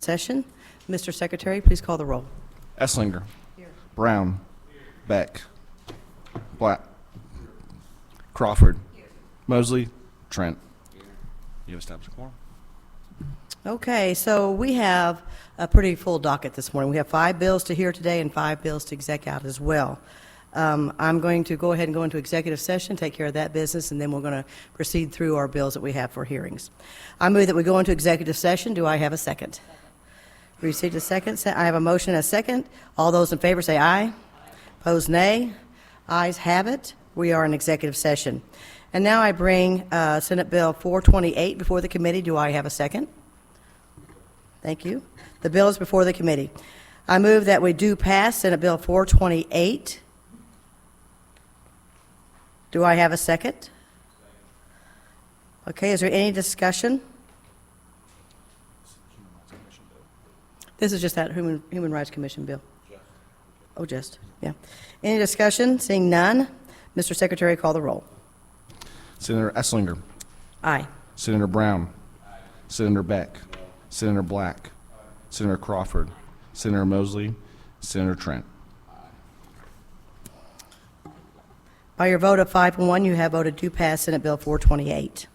session. Mr. Secretary, please call the roll. Esslinger. Brown. Beck. Black. Crawford. Mosley. Trent. You have established a quorum? Okay, so we have a pretty full docket this morning. We have 5 bills to hear today and 5 bills to exec out as well. I'm going to go ahead and go into executive session, take care of that business, and then we're going to proceed through our bills that we have for hearings. I move that we go into executive session. Do I have a second? Received a second. I have a motion and a second. All those in favor say aye. Opposed, nay. Ayes have it. We are in executive session. And now I bring Senate Bill 428 before the committee. Do I have a second? Thank you. The bill is before the committee. I move that we do pass Senate Bill 428. Do I have a second? Okay, is there any discussion? This is just that Human Rights Commission bill. Oh, just, yeah. Any discussion? Seeing none, Mr. Secretary, call the roll. Senator Esslinger. Aye. Senator Brown. Senator Beck. Senator Black. Senator Crawford. Senator Mosley. Senator Trent. By your vote of 5-1, you have voted to pass Senate Bill 428.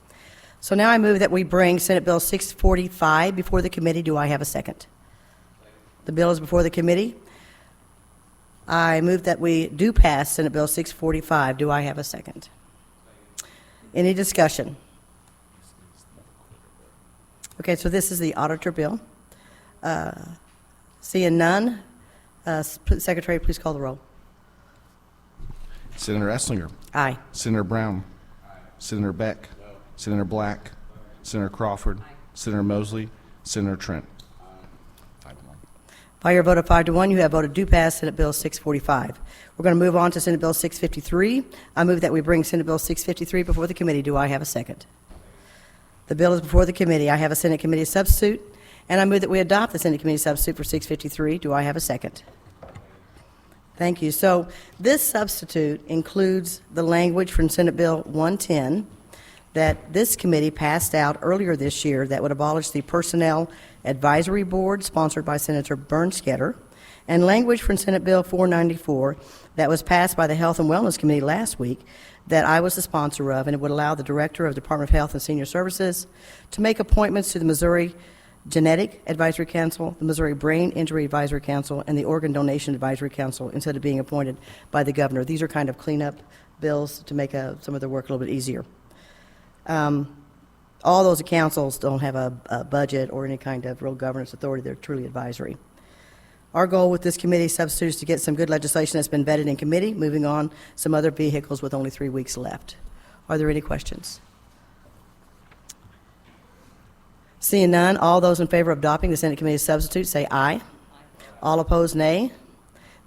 So now I move that we bring Senate Bill 645 before the committee. Do I have a second? The bill is before the committee. I move that we do pass Senate Bill 645. Do I have a second? Any discussion? Okay, so this is the auditor bill. Seeing none, Secretary, please call the roll. Senator Esslinger. Aye. Senator Brown. Senator Beck. Senator Black. Senator Crawford. Senator Mosley. Senator Trent. By your vote of 5-1, you have voted to pass Senate Bill 645. We're going to move on to Senate Bill 653. I move that we bring Senate Bill 653 before the committee. Do I have a second? The bill is before the committee. I have a Senate committee substitute, and I move that we adopt the Senate committee substitute for 653. Do I have a second? Thank you. So this substitute includes the language from Senate Bill 110 that this committee passed out earlier this year that would abolish the Personnel Advisory Board sponsored by Senator Bernstetter, and language from Senate Bill 494 that was passed by the Health and Wellness Committee last week that I was the sponsor of, and it would allow the Director of the Department of Health and Senior Services to make appointments to the Missouri Genetic Advisory Council, the Missouri Brain Injury Advisory Council, and the Organ Donation Advisory Council instead of being appointed by the governor. These are kind of cleanup bills to make some of their work a little bit easier. All those councils don't have a budget or any kind of real governance authority. They're truly advisory. Our goal with this committee substitute is to get some good legislation that's been vetted in committee, moving on some other vehicles with only 3 weeks left. Are there any questions? Seeing none, all those in favor of adopting the Senate committee substitute say aye. All opposed, nay.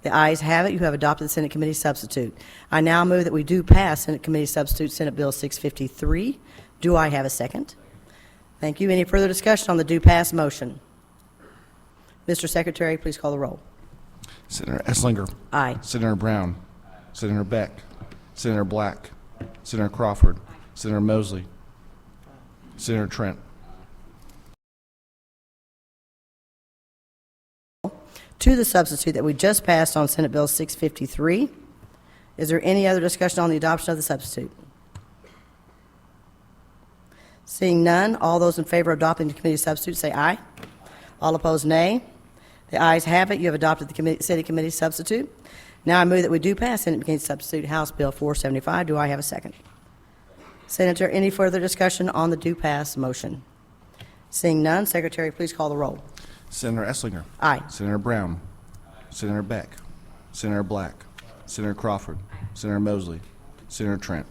The ayes have it. You have adopted the Senate committee substitute. I now move that we do pass Senate committee substitute Senate Bill 653. Do I have a second? Thank you. Any further discussion on the do pass motion? Mr. Secretary, please call the roll. Senator Esslinger. Aye. Senator Brown. Senator Beck. Senator Black. Senator Crawford. Senator Mosley. Senator Trent. To the substitute that we just passed on Senate Bill 653. Is there any other discussion on the adoption of the substitute? Seeing none, all those in favor of adopting the committee substitute say aye. All opposed, nay. The ayes have it. You have adopted the Senate committee substitute. Now I move that we do pass Senate committee substitute House Bill 475. Do I have a second? Senator, any further discussion on the do pass motion? Seeing none, Secretary, please call the roll. Senator Esslinger. Aye. Senator Brown. Senator Beck. Senator Black. Senator Crawford. Senator Mosley. Senator Trent.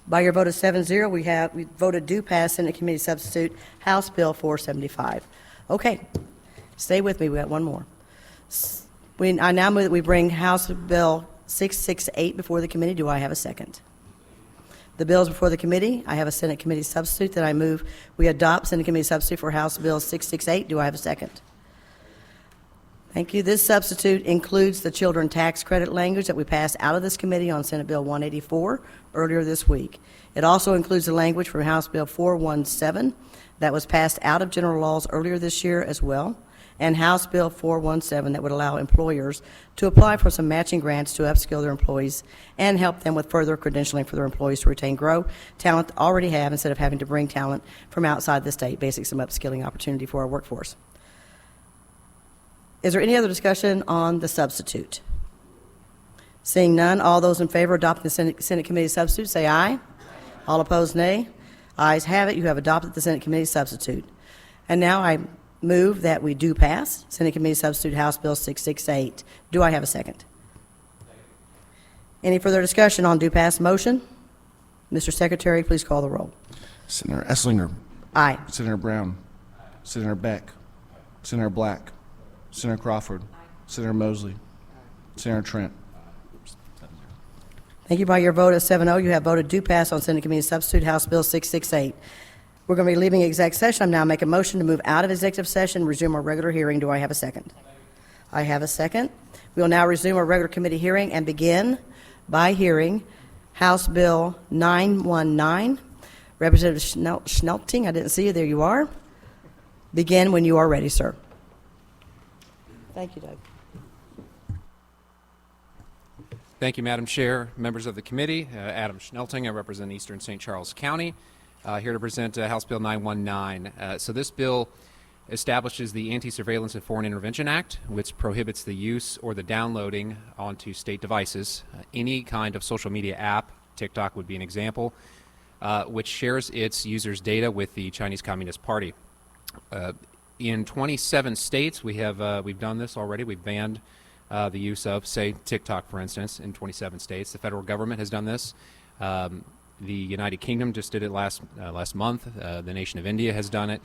By your vote of 7-0, we voted do pass Senate committee substitute House Bill 475. Okay, stay with me. We got one more. I now move that we bring House Bill 668 before the committee. Do I have a second? The bill is before the committee. I have a Senate committee substitute that I move we adopt Senate committee substitute for House Bill 668. Do I have a second? Thank you. This substitute includes the children tax credit language that we passed out of this committee on Senate Bill 184 earlier this week. It also includes the language from House Bill 417 that was passed out of general laws earlier this year as well, and House Bill 417 that would allow employers to apply for some matching grants to upskill their employees and help them with further credentialing for their employees to retain talent they already have instead of having to bring talent from outside the state, basically some upskilling opportunity for our workforce. Is there any other discussion on the substitute? Seeing none, all those in favor of adopting the Senate Committee substitute, say aye. All opposed, nay. Ayes have it. You have adopted the Senate Committee substitute. And now I move that we do pass Senate Committee substitute House Bill 668. Do I have a second? Any further discussion on do pass motion? Mr. Secretary, please call the roll. Senator Esslinger. Aye. Senator Brown. Senator Beck. Senator Black. Senator Crawford. Senator Mosley. Senator Trent. Thank you. By your vote of 7-0, you have voted do pass on Senate Committee substitute House Bill 668. We're going to be leaving exec session. I'm now making a motion to move out of executive session and resume our regular hearing. Do I have a second? I have a second. We will now resume our regular committee hearing and begin by hearing House Bill 919. Representative Schnelting, I didn't see you. There you are. Begin when you are ready, sir. Thank you, Doug. Thank you, Madam Chair, members of the committee. Adam Schnelting, I represent Eastern St. Charles County. Here to present House Bill 919. So this bill establishes the Anti-Surveillance and Foreign Intervention Act, which prohibits the use or the downloading onto state devices any kind of social media app, TikTok would be an example, which shares its users' data with the Chinese Communist Party. In 27 states, we've done this already. We've banned the use of, say, TikTok, for instance, in 27 states. The federal government has done this. The United Kingdom just did it last month. The nation of India has done it.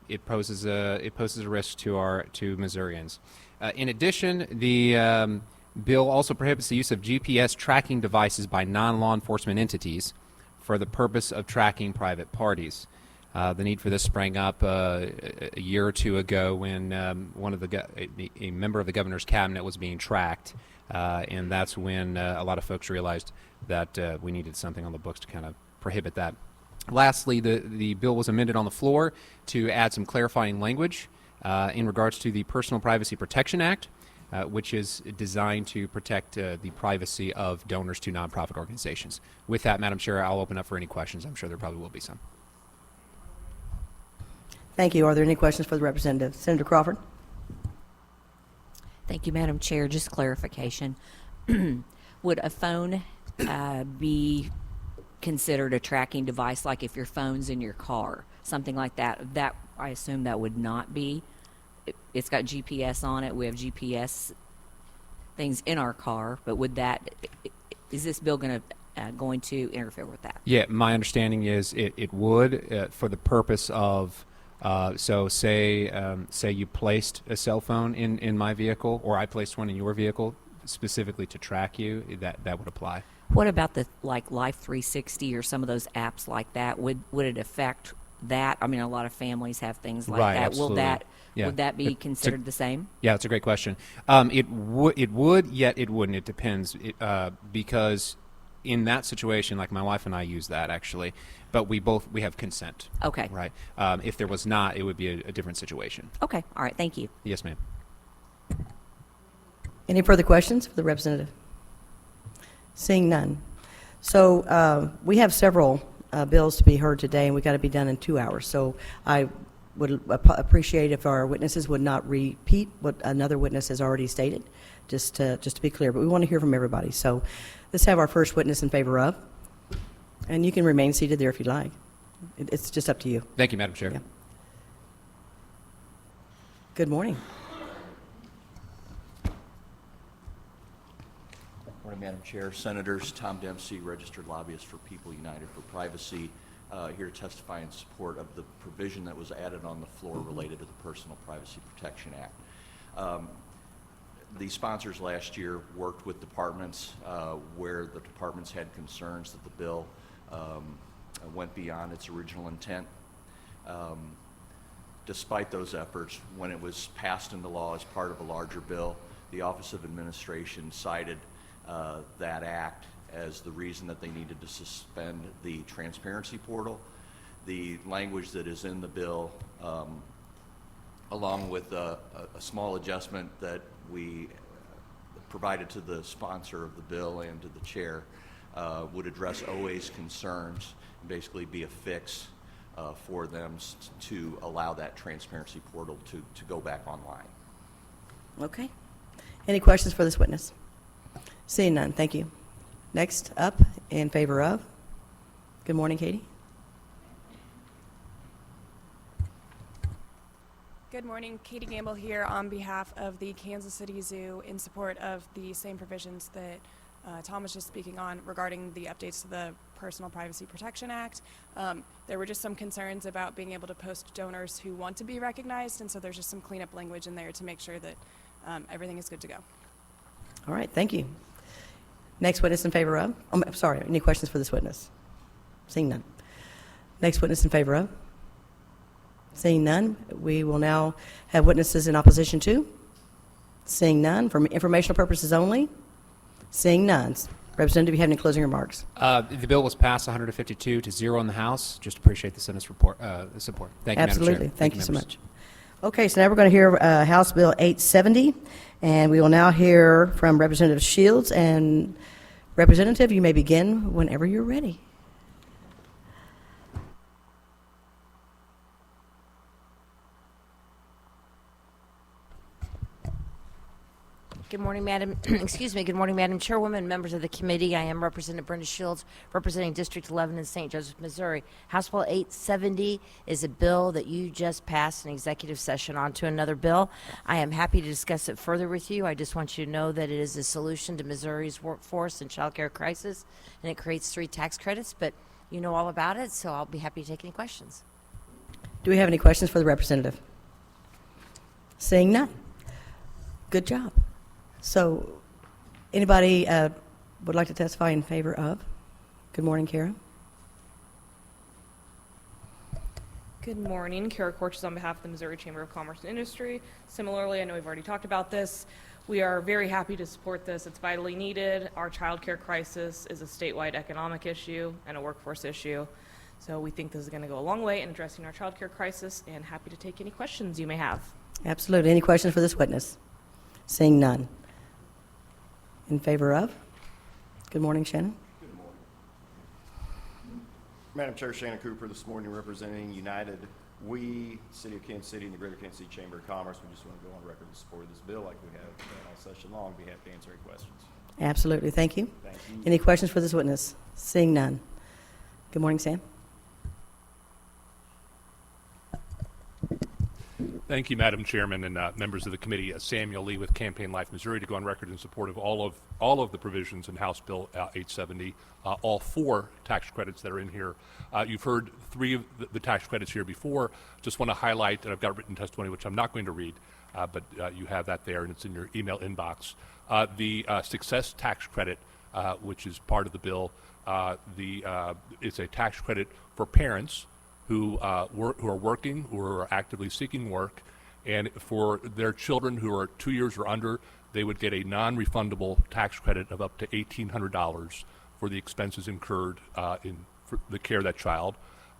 It poses a risk to Missourians. In addition, the bill also prohibits the use of GPS tracking devices by non-law enforcement entities for the purpose of tracking private parties. The need for this sprang up a year or two ago when a member of the governor's cabinet was being tracked, and that's when a lot of folks realized that we needed something on the books to kind of prohibit that. Lastly, the bill was amended on the floor to add some clarifying language in regards to the Personal Privacy Protection Act, which is designed to protect the privacy of donors to nonprofit organizations. With that, Madam Chair, I'll open up for any questions. I'm sure there probably will be some. Thank you. Are there any questions for the representative? Senator Crawford? Thank you, Madam Chair. Just clarification. Would a phone be considered a tracking device, like if your phone's in your car, something like that? That, I assume that would not be. It's got GPS on it. We have GPS things in our car, but is this bill going to interfere with that? Yeah, my understanding is it would for the purpose of so say you placed a cell phone in my vehicle, or I placed one in your vehicle specifically to track you, that would apply. What about the Life 360 or some of those apps like that? Would it affect that? I mean, a lot of families have things like Right, that. absolutely. Would that be considered the same? Yeah, it's a great question. It would, yet it wouldn't. It depends because in that situation, like my wife and I use that actually, but we have consent. Okay. Right. If there was not, it would be a different situation. Okay. All right. Thank you. Yes, ma'am. Any further questions for the representative? Seeing none. So we have several bills to be heard today, and we've got to be done in 2 hours. So I would appreciate if our witnesses would not repeat what another witness has already stated, just to be clear. But we want to hear from everybody. So let's have our first witness in favor of. And you can remain seated there if you'd like. It's just up to you. Thank you, Madam Chair. Yeah. Good morning. Morning, Madam Chair, Senators. Tom Dempsey, registered lobbyist for People United for Privacy, here to testify in support of the provision that was added on the floor related to the Personal Privacy Protection Act. The sponsors last year worked with departments where the departments had concerns that the bill went beyond its original intent. Despite those efforts, when it was passed into law as part of a larger bill, the Office of Administration cited that act as the reason that they needed to suspend the transparency portal. The language that is in the bill, along with a small adjustment that we provided to the sponsor of the bill and to the chair, would address OA's concerns and basically be a fix for them to allow that transparency portal to go back online. Okay. Any questions for this witness? Seeing none, thank you. Next up, in favor of. Good morning, Katie. Good morning, Katie Gamble here on behalf of the Kansas City Zoo in support of the same provisions that Tom was just speaking on regarding the updates to the Personal Privacy Protection Act. There were just some concerns about being able to post donors who want to be recognized, and so there's just some cleanup language in there to make sure that everything is good to go. All right, thank you. Next witness in favor of. I'm sorry, any questions for this witness? Seeing none. Next witness in favor of. Seeing none, we will now have witnesses in opposition to. Seeing none, for informational purposes only. Seeing none. Representative, you have any closing remarks? The bill was passed 152 to 0 in the House. Just appreciate the Senate's support. Thank you, Absolutely. Madam Chair. Thank you so members. much. Okay, so now we're going to hear House Bill 870, and we will now hear from Representative Shields. And Representative, you may begin whenever you're ready. Good morning, Madam. Excuse me. Good morning, Madam Chairwoman, members of the committee. I am Representative Brenda Shields, representing District 11 in St. Joseph, Missouri. House Bill 870 is a bill that you just passed an executive session on to another bill. I am happy to discuss it further with you. I just want you to know that it is a solution to Missouri's workforce and child care crisis, and it creates 3 tax credits. But you know all about it, so I'll be happy to take any questions. Do we have any questions for the representative? Seeing none. Good job. So, anybody would like to testify in favor of? Good morning, Kara. Good morning. Kara Corches on behalf of the Missouri Chamber of Commerce and Industry. Similarly, I know we've already talked about this. We are very happy to support this. It's vitally needed. Our child care crisis is a statewide economic issue and a workforce issue. So we think this is going to go a long way in addressing our child care crisis, and happy to take any questions you may have. Absolutely. Any questions for this witness? Seeing none. In favor of? Good morning, Shannon. Good morning. Madam Chair, Shannon Cooper this morning representing United. We, City of Kansas City and the Greater Kansas City Chamber of Commerce, we just want to go on record in support of this bill like we have all session long. Be happy to answer any questions. Absolutely. Thank you. Thank you. Any questions for this witness? Seeing none. Good morning, Sam. Thank you, Madam Chairman and members of the committee. Samuel Lee with Campaign Life Missouri to go on record in support of all of the provisions in House Bill 870, all 4 tax credits that are in here. You've heard 3 of the tax credits here before. Just want to highlight, and I've got written testimony which I'm not going to read, but you have that there and it's in your email inbox. The success tax credit, which is part of the bill, it's a tax credit for parents who are working, who are actively seeking work, and for their children who are 2 years or under, they would get a non-refundable tax credit of up to $1,800 for the expenses incurred for the care of that child.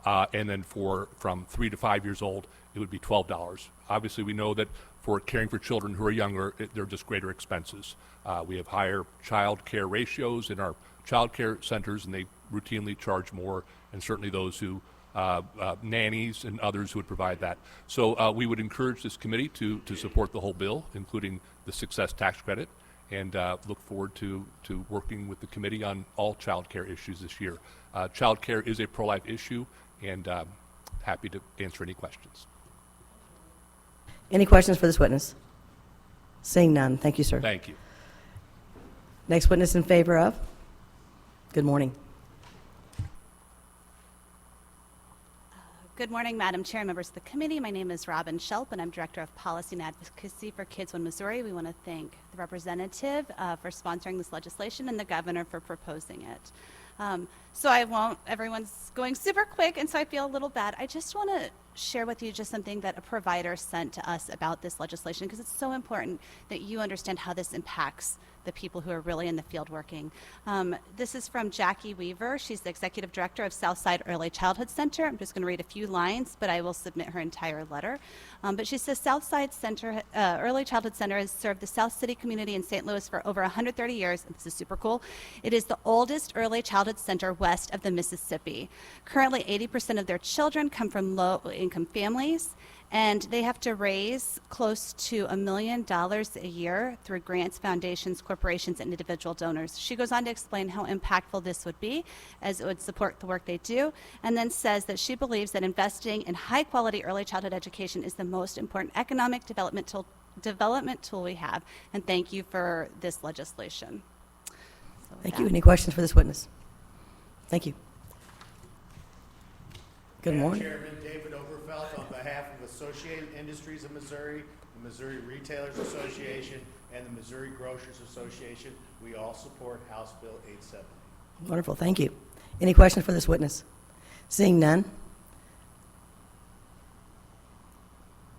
And then from 3 to 5 years old, it would be $12. Obviously, we know that for caring for children who are younger, they're just greater expenses. We have higher child care ratios in our child care centers, and they routinely charge more, and certainly those who nannies and others who would provide that. So we would encourage this committee to support the whole bill, including the success tax credit, and look forward to working with the committee on all child care issues this year. Child care is a pro-life issue, and happy to answer any questions. Any questions for this witness? Seeing none. Thank you, sir. Thank you. Next witness in favor of? Good morning. Good morning, Madam Chair and members of the committee. My name is Robin Shelp, and I'm Director of Policy and Advocacy for Kids Win Missouri. We want to thank the representative for sponsoring this legislation and the governor for proposing it. So everyone's going super quick, and so I feel a little bad. I just want to share with you just something that a provider sent to us about this legislation, because it's so important that you understand how this impacts the people who are really in the field working. This is from Jackie Weaver. She's the Executive Director of Southside Early Childhood Center. I'm just going to read a few lines, but I will submit her entire letter. But she says Southside Center, Early Childhood Center has served the South City community in St. Louis for over 130 years. This is super cool. It is the oldest early childhood center west of the Mississippi. Currently, 80% of their children come from low-income families, and they have to raise close to $1 million a year through grants, foundations, corporations, and individual donors. She goes on to explain how impactful this would be, as it would support the work they do, and then says that she believes that investing in high-quality early childhood education is the most important economic development tool we have. And thank you for this legislation. So with Thank you. that- Any questions for this witness? Thank you. Good Madam morning. Chairman, David Oberfeld, on behalf of Associated Industries of Missouri, the Missouri Retailers Association, and the Missouri Grocers Association, we all support House Bill 870. Wonderful. Thank you. Any questions for this witness? Seeing none.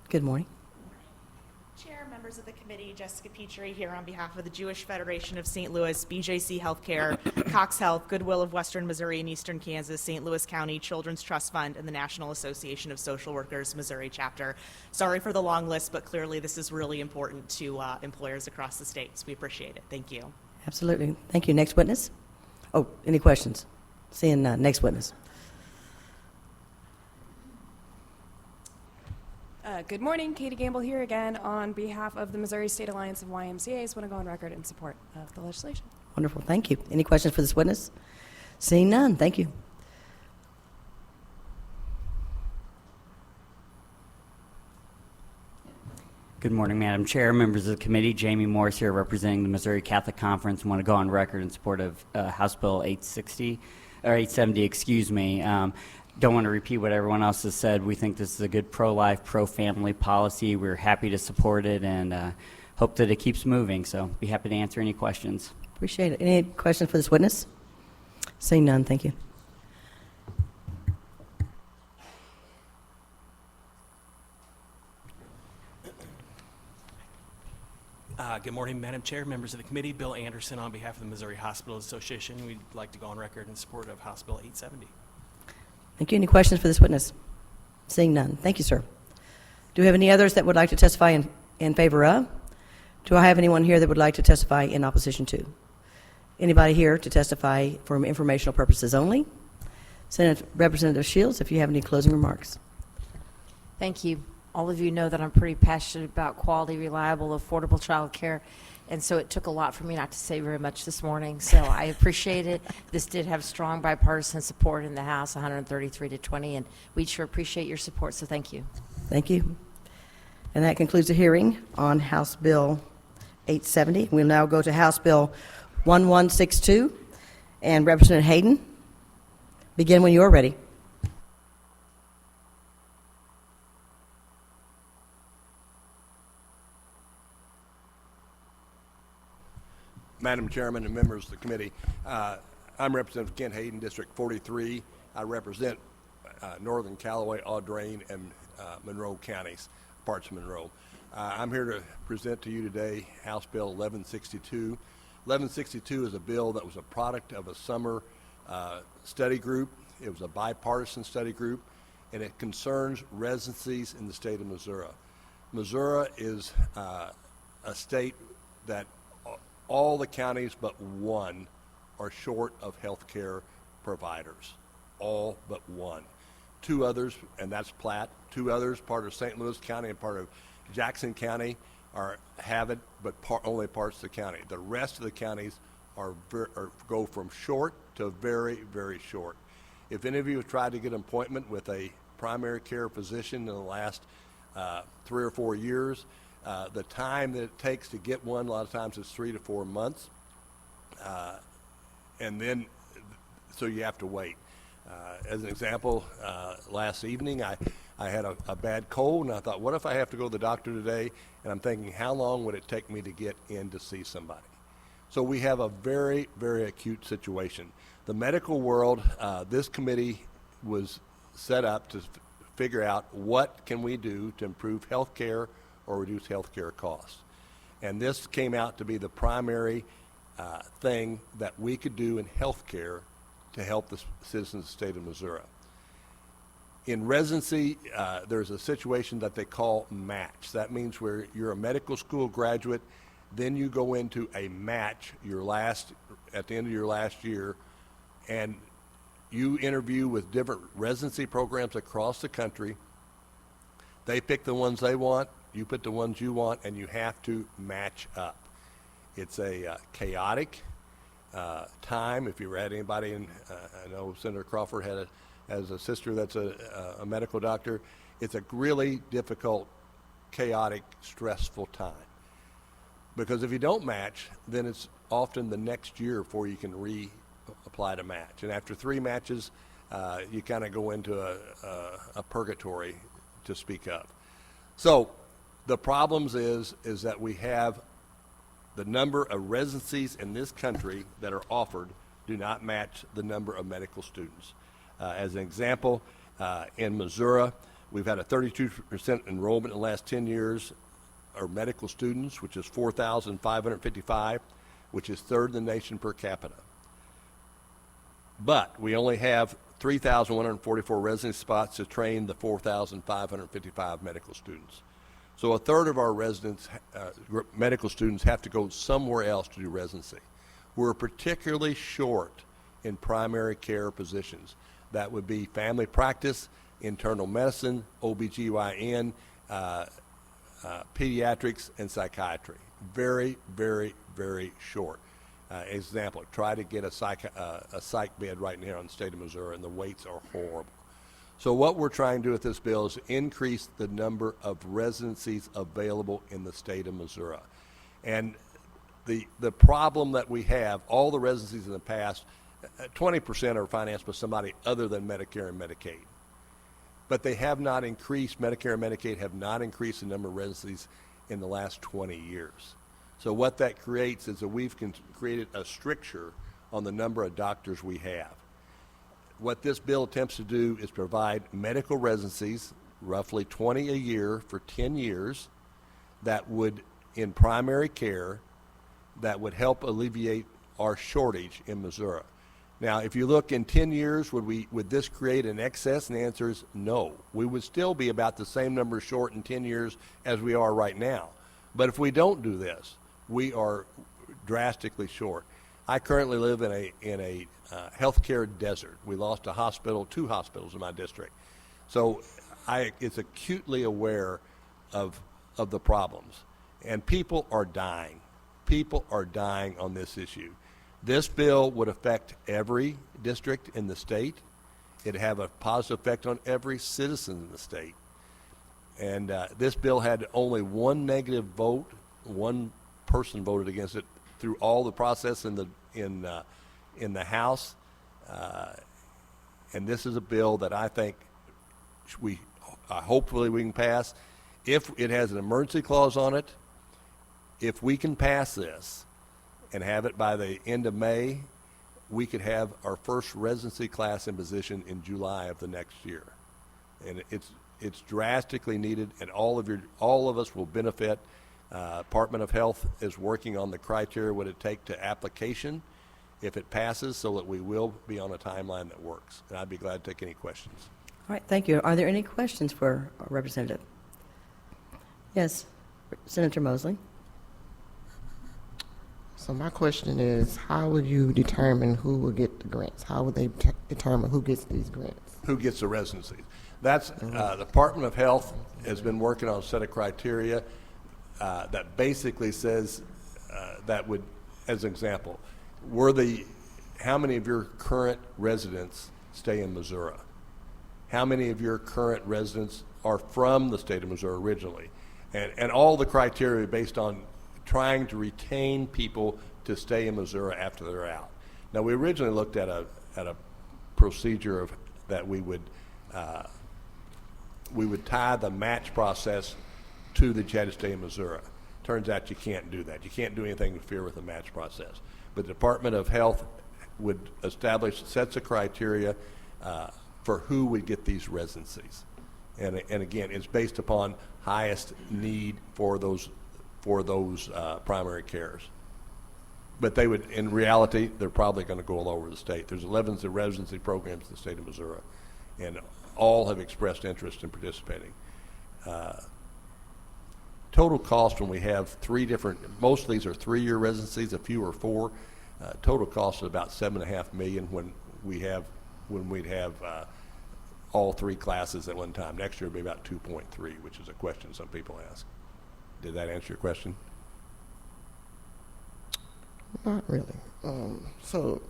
Good morning. Chair, members of the committee, Jessica Petrie here on behalf of the Jewish Federation of St. Louis, BJC Healthcare, Cox Health, Goodwill of Western Missouri and Eastern Kansas, St. Louis County Children's Trust Fund, and the National Association of Social Workers Missouri chapter. Sorry for the long list, but clearly this is really important to employers across the state, so we appreciate it. Thank you. Absolutely. Thank you. Next witness. Oh, any questions? Seeing none. Next witness. Good morning, Katie Gamble here again on behalf of the Missouri State Alliance of YMCAs. Want to go on record in support of the legislation. Wonderful. Thank you. Any questions for this witness? Seeing none. Thank you. Good morning, Madam Chair, members of the committee. Jamie Morris here representing the Missouri Catholic Conference. I want to go on record in support of House Bill 870, excuse me. Don't want to repeat what everyone else has said. We think this is a good pro-life, pro-family policy. We're happy to support it and hope that it keeps moving. So be happy to answer any questions. Appreciate it. Any questions for this witness? Seeing none. Thank you. Good morning, Madam Chair, members of the committee. Bill Anderson on behalf of the Missouri Hospital Association. We'd like to go on record in support of House Bill 870. Thank you. Any questions for this witness? Seeing none. Thank you, sir. Do we have any others that would like to testify in favor of? Do I have anyone here that would like to testify in opposition to? Anybody here to testify for informational purposes only? Senator Representative Shields, if you have any closing remarks. Thank you. All of you know that I'm pretty passionate about quality, reliable, affordable child care, and so it took a lot for me not to say very much this morning, so I appreciate it. This did have strong bipartisan support in the House, 133 to 20, and we sure appreciate your support, so thank you. Thank you. And that concludes the hearing on House Bill 870. We'll now go to House Bill 1162, and Representative Haden, begin when you're ready. Madam Chairman and members of the committee, I'm Representative Kent Haden, District 43. I represent Northern Callaway, Audrain, and Monroe counties, parts of Monroe. I'm here to present to you today House Bill 1162. 1162 is a bill that was a product of a summer study group. It was a bipartisan study group, and it concerns residencies in the state of Missouri. Missouri is a state that all the counties but one are short of health care providers. All but one. Two others, and that's Platte. Two others, part of St. Louis County and part of Jackson County, have it, but only parts of the county. The rest of the counties go from short to very, very short. If any of you have tried to get an appointment with a primary care physician in the last 3 or 4 years, the time that it takes to get one, a lot of times it's 3 to 4 months, and then so you have to wait. As an example, last evening I had a bad cold, and I thought, what if I have to go to the doctor today? And I'm thinking, how long would it take me to get in to see somebody? So we have a very, very acute situation. The medical world, this committee was set up to figure out what can we do to improve health care or reduce health care costs. And this came out to be the primary thing that we could do in health care to help the citizens of the state of Missouri. In residency, there's a situation that they call match. That means where you're a medical school graduate, then you go into a match at the end of your last year, and you interview with different residency programs across the country. They pick the ones they want, you pick the ones you want, and you have to match up. It's a chaotic time. If you ever had anybody in, I know Senator Crawford has a sister that's a medical doctor. It's a really difficult, chaotic, stressful time. Because if you don't match, then it's often the next year before you can reapply to match. And after 3 matches, you kind of go into a purgatory, to speak of. So the problems is that we have the number of residencies in this country that are offered do not match the number of medical students. As an example, in Missouri, we've had a 32% enrollment in the last 10 years of medical students, which is 4,555, which is third in the nation per capita. But we only have 3,144 residency spots to train the 4,555 medical students. So a third of our medical students have to go somewhere else to do residency. We're particularly short in primary care positions. That would be family practice, internal medicine, OBGYN, pediatrics, and psychiatry. Very, very, very short. Example, try to get a psych bed right now in the state of Missouri, and the waits are horrible. So what we're trying to do with this bill is increase the number of residencies available in the state of Missouri. And the problem that we have, all the residencies in the past, 20% are financed by somebody other than Medicare and Medicaid. But they have not increased, Medicare and Medicaid have not increased the number of residencies in the last 20 years. So what that creates is that we've created a stricture on the number of doctors we have. What this bill attempts to do is provide medical residencies, roughly 20 a year for 10 years, that would, in primary care, that would help alleviate our shortage in Missouri. Now, if you look in 10 years, would this create an excess? And the answer is no. We would still be about the same number short in 10 years as we are right now. But if we don't do this, we are drastically short. I currently live in a healthcare desert. We lost 2 hospitals in my district. So it's acutely aware of the problems. And people are dying. People are dying on this issue. This bill would affect every district in the state. It'd have a positive effect on every citizen in the state. And this bill had only 1 negative vote. 1 person voted against it through all the process in the House. And this is a bill that I think hopefully we can pass. If it has an emergency clause on it, if we can pass this and have it by the end of May, we could have our first residency class in position in July of the next year. And it's drastically needed, and all of us will benefit. Department of Health is working on the criteria what it take to application if it passes, so that we will be on a timeline that works. And I'd be glad to take any questions. All right, thank you. Are there any questions for our representative? Yes, Senator Mosley. So my question is, how would you determine who will get the grants? How would they determine who gets these grants? Who gets the residencies? That's the Department of Health has been working on a set of criteria that basically says that would, as an example, how many of your current residents stay in Missouri? How many of your current residents are from the state of Missouri originally? And all the criteria based on trying to retain people to stay in Missouri after they're out. Now, we originally looked at a procedure that we would tie the match process to the you had to stay in Missouri. Turns out you can't do that. You can't do anything to interfere with the match process. But the Department of Health would establish sets of criteria for who would get these residencies. And again, it's based upon highest need for those primary cares. But they would, in reality, they're probably going to go all over the state. There's 11 residency programs in the state of Missouri, and all have expressed interest in participating. Total cost when we have most of these are 3-year residencies, a few are 4. Total cost is about $7.5 million when we'd have all 3 classes at one time. Next year it'll be about 2.3, which is a question some people ask. Did that answer your question? Not really. So,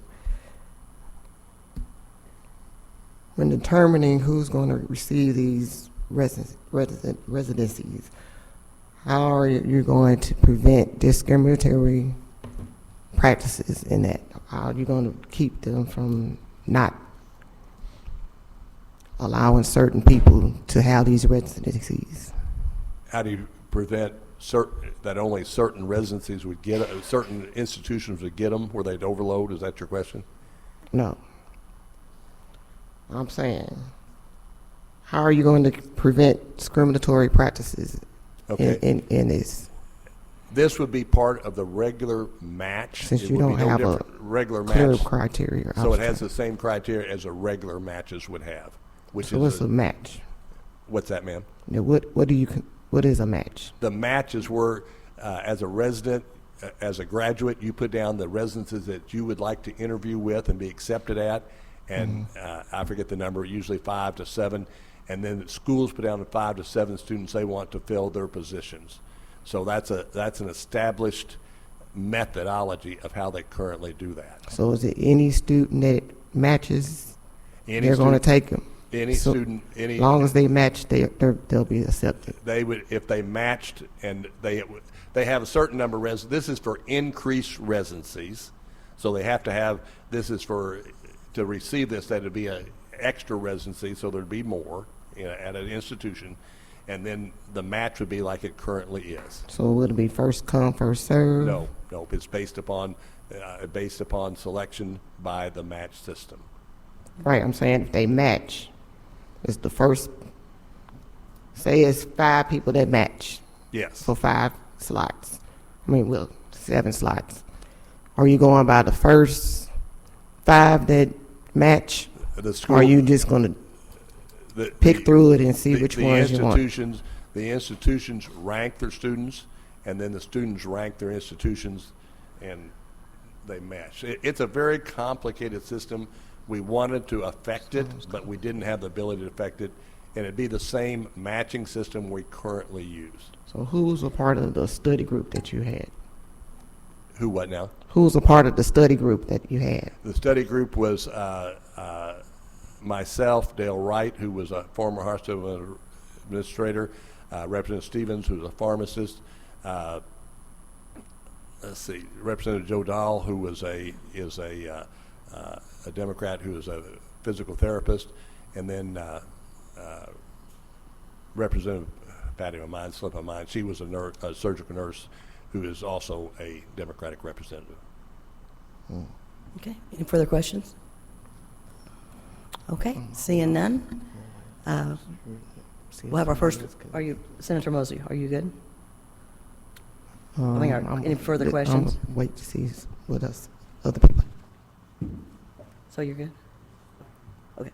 when determining who's going to receive these residencies, how are you going to prevent discriminatory practices in that? How are you going to keep them from not allowing certain people to have these residencies? How do you prevent that only certain residencies would get, certain institutions would get them where they'd overload? Is that your question? No. I'm saying, how are you going to prevent discriminatory practices in this? This would be part of the regular match. Since you don't have a regular clear match criteria. So it has the same criteria as a regular matches would have. So what's a match? What's that, ma'am? Yeah, what is a match? The match is where, as a resident, as a graduate, you put down the residences that you would like to interview with and be accepted at, and I forget the number, usually 5 to 7, and then the schools put down the 5 to 7 students they want to fill their positions. So that's an established methodology of how they currently do that. So is it any student that matches, they're going to take them? Any So student, as long as they match, they'll be accepted. They would, if they matched, and they have a certain number of residents. This is for increased residencies, so they have to have. This is to receive this. That would be an extra residency, so there'd be more at an institution, and then the match would be like it currently is. So would it be first come, first serve? No, it's based upon selection by the match system. Right, I'm saying if they match, it's the first, say it's 5 people that match. Yes. For 5 slots. 7 slots. Are you going by the first 5 that match? Or are you just going to pick through it and see which ones you want? The institutions rank their students, and then the students rank their institutions, and they match. It's a very complicated system. We wanted to affect it, but we didn't have the ability to affect it, and it'd be the same matching system we currently use. So who's a part of the study group that you had? Who what now? Who's a part of the study group that you had? The study group was myself, Dale Wright, who was a former hospital administrator, Representative Stevens, who was a pharmacist, Representative Joe Dahl, who is a Democrat who is a physical therapist, and then Representative Patty, slipped my mind. She was a surgical nurse who is also a Democratic representative. Okay, any further questions? Okay, seeing none. We'll have our first, Senator Mosley, are you good? Any further questions? Wait to see what else other people. So you're good? Okay.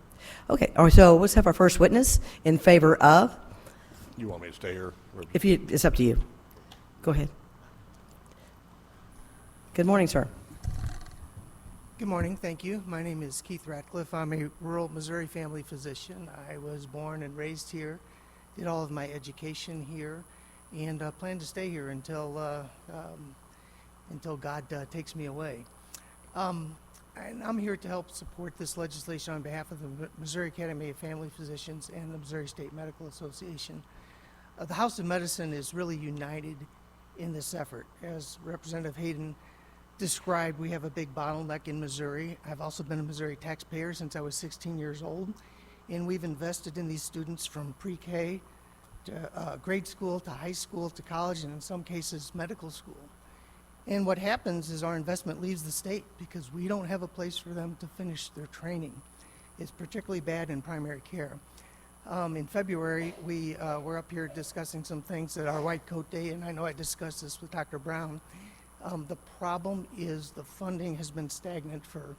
Okay, all right, so let's have our first witness in favor of. You want me to stay here? It's up to you. Go ahead. Good morning, sir. Good morning, thank you. My name is Keith Ratcliffe. I'm a rural Missouri family physician. I was born and raised here, did all of my education here, and plan to stay here until God takes me away. And I'm here to help support this legislation on behalf of the Missouri Academy of Family Physicians and the Missouri State Medical Association. The House of Medicine is really united in this effort. As Representative Haden described, we have a big bottleneck in Missouri. I've also been a Missouri taxpayer since I was 16 years old, and we've invested in these students from pre-K to grade school to high school to college, and in some cases medical school. And what happens is our investment leaves the state because we don't have a place for them to finish their training. It's particularly bad in primary care. In February, we were up here discussing some things at our White Coat Day, and I know I discussed this with Dr. Brown. The problem is the funding has been stagnant for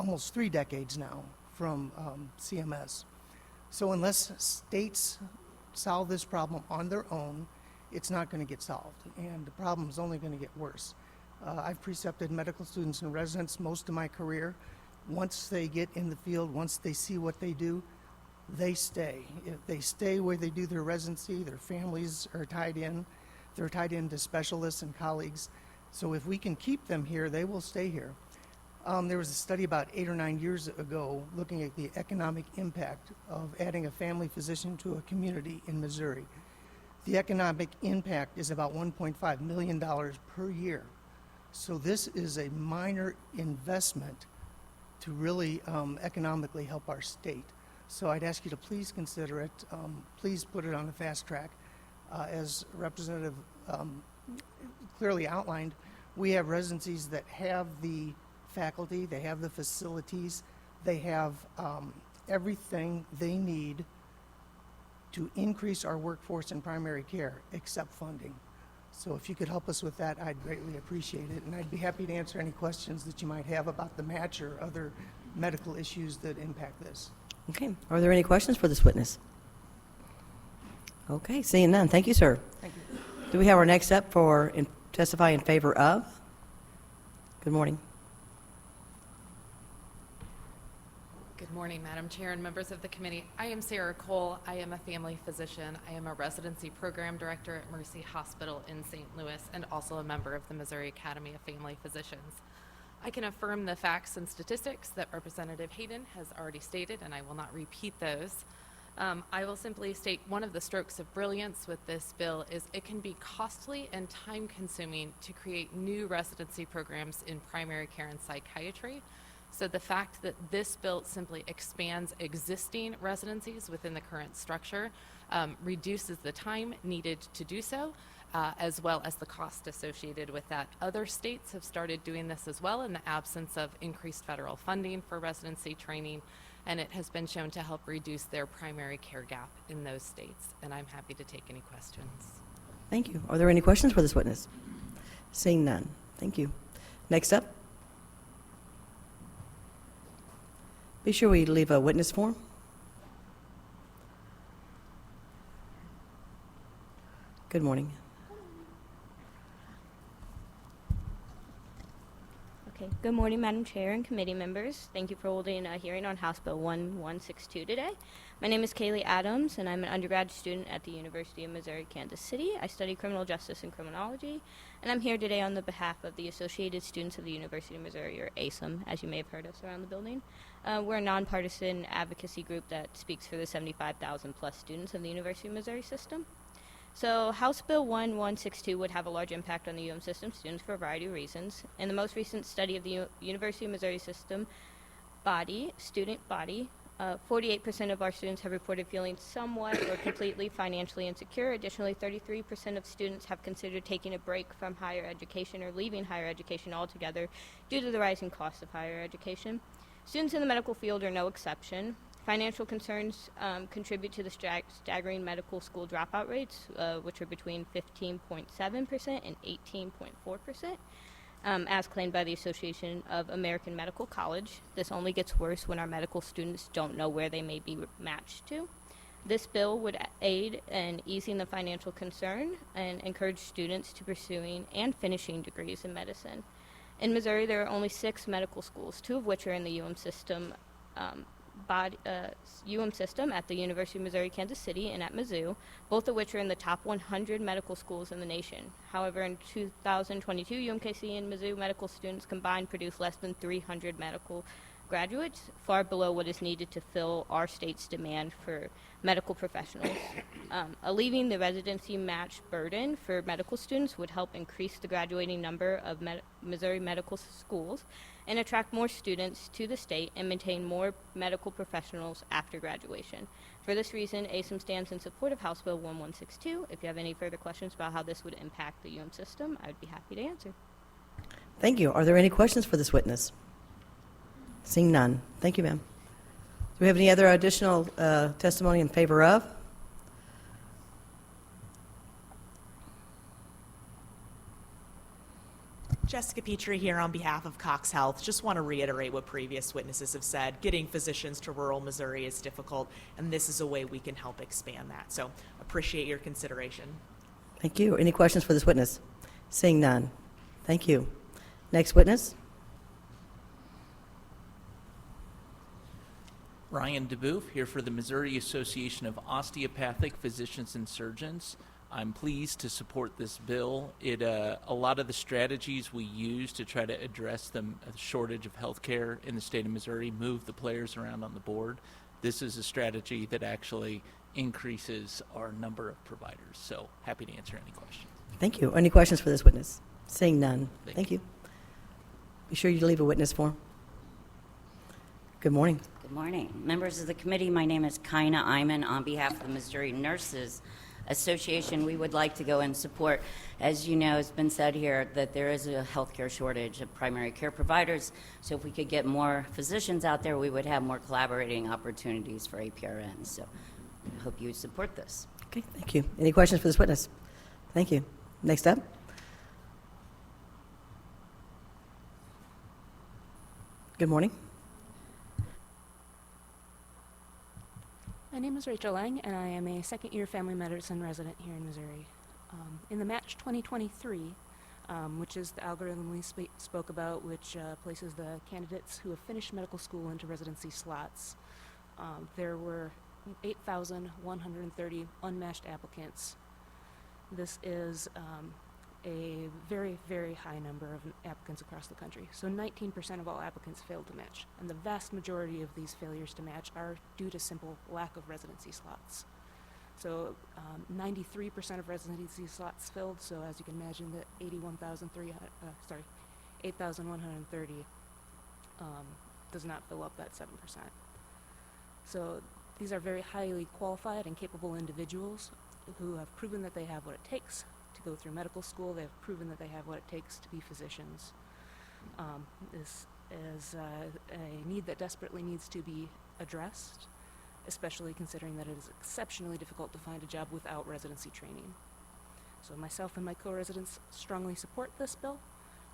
almost 3 decades now from CMS. So unless states solve this problem on their own, it's not going to get solved, and the problem is only going to get worse. I've precepted medical students and residents most of my career. Once they get in the field, once they see what they do, they stay. If they stay where they do their residency, their families are tied in. They're tied into specialists and colleagues. So if we can keep them here, they will stay here. There was a study about 8 or 9 years ago looking at the economic impact of adding a family physician to a community in Missouri. The economic impact is about $1.5 million per year. So this is a minor investment to really economically help our state. So I'd ask you to please consider it. Please put it on the fast track. As Representative clearly outlined, we have residencies that have the faculty, they have the facilities, they have everything they need to increase our workforce in primary care, except funding. So if you could help us with that, I'd greatly appreciate it. And I'd be happy to answer any questions that you might have about the match or other medical issues that impact this. Okay. Are there any questions for this witness? Okay, seeing none. Thank you, sir. Thank you. Do we have our next up for testify in favor of? Good morning. Good morning, Madam Chair and members of the committee. I am Sarah Cole. I am a family physician. I am a residency program director at Mercy Hospital in St. Louis and also a member of the Missouri Academy of Family Physicians. I can affirm the facts and statistics that Representative Haden has already stated, and I will not repeat those. I will simply state one of the strokes of brilliance with this bill is it can be costly and time-consuming to create new residency programs in primary care and psychiatry. So the fact that this bill simply expands existing residencies within the current structure reduces the time needed to do so, as well as the cost associated with that. Other states have started doing this as well in the absence of increased federal funding for residency training, and it has been shown to help reduce their primary care gap in those states. And I'm happy to take any questions. Thank you. Are there any questions for this witness? Seeing none. Thank you. Next up. Be sure we leave a witness form. Good morning. Okay. Good morning, Madam Chair and committee members. Thank you for holding a hearing on House Bill 1162 today. My name is Kaylee Adams, and I'm an undergrad student at the University of Missouri, Kansas City. I study criminal justice and criminology, and I'm here today on the behalf of the Associated Students of the University of Missouri, or ASUM, as you may have heard us around the building. We're a nonpartisan advocacy group that speaks for the 75,000 plus students of the University of Missouri system. So House Bill 1162 would have a large impact on the UM system students for a variety of reasons. In the most recent study of the University of Missouri system student body, 48% of our students have reported feeling somewhat or completely financially insecure. Additionally, 33% of students have considered taking a break from higher education or leaving higher education altogether due to the rising cost of higher education. Students in the medical field are no exception. Financial concerns contribute to the staggering medical school dropout rates, which are between 15.7% and 18.4%, as claimed by the Association of American Medical College. This only gets worse when our medical students don't know where they may be matched to. This bill would aid in easing the financial concern and encourage students to pursuing and finishing degrees in medicine. In Missouri, there are only 6 medical schools, 2 of which are in the UM system at the University of Missouri, Kansas City, and at Mizzou, both of which are in the top 100 medical schools in the nation. However, in 2022, UMKC and Mizzou medical students combined produced less than 300 medical graduates, far below what is needed to fill our state's demand for medical professionals. Alleviating the residency match burden for medical students would help increase the graduating number of Missouri medical schools and attract more students to the state and maintain more medical professionals after graduation. For this reason, ASUM stands in support of House Bill 1162. If you have any further questions about how this would impact the UM system, I would be happy to answer. Thank you. Are there any questions for this witness? Seeing none. Thank you, ma'am. Is we have any other additional testimony in favor of? Jessica Petrie here on behalf of Cox Health. Just want to reiterate what previous witnesses have said. Getting physicians to rural Missouri is difficult, and this is a way we can help expand that. So appreciate your consideration. Thank you. Any questions for this witness? Seeing none. Thank you. Next witness. Ryan DeBoof, here for the Missouri Association of Osteopathic Physicians and Surgeons. I'm pleased to support this bill. A lot of the strategies we use to try to address the shortage of healthcare in the state of Missouri move the players around on the board. This is a strategy that actually increases our number of providers. So happy to answer any questions. Thank you. Any questions for this witness? Seeing none. Thank you. Be sure you leave a witness form. Good morning. Good morning. Members of the committee, my name is Kaina Iman on behalf of the Missouri Nurses Association. We would like to go and support, as you know, it's been said here that there is a healthcare shortage of primary care providers. So if we could get more physicians out there, we would have more collaborating opportunities for APRNs. So I hope you would support this. Okay, thank you. Any questions for this witness? Thank you. Next up. Good morning. My name is Rachel Lang, and I am a second-year family medicine resident here in Missouri. In the Match 2023, which is the algorithm we spoke about, which places the candidates who have finished medical school into residency slots, there were 8,130 unmatched applicants. This is a very, very high number of applicants across the country. So 19% of all applicants failed to match, and the vast majority of these failures to match are due to simple lack of residency slots. So 93% of residency slots filled, so as you can imagine, that 8,130 does not fill up that 7%. So these are very highly qualified and capable individuals who have proven that they have what it takes to go through medical school. They have proven that they have what it takes to be physicians. This is a need that desperately needs to be addressed, especially considering that it is exceptionally difficult to find a job without residency training. So myself and my co-residents strongly support this bill,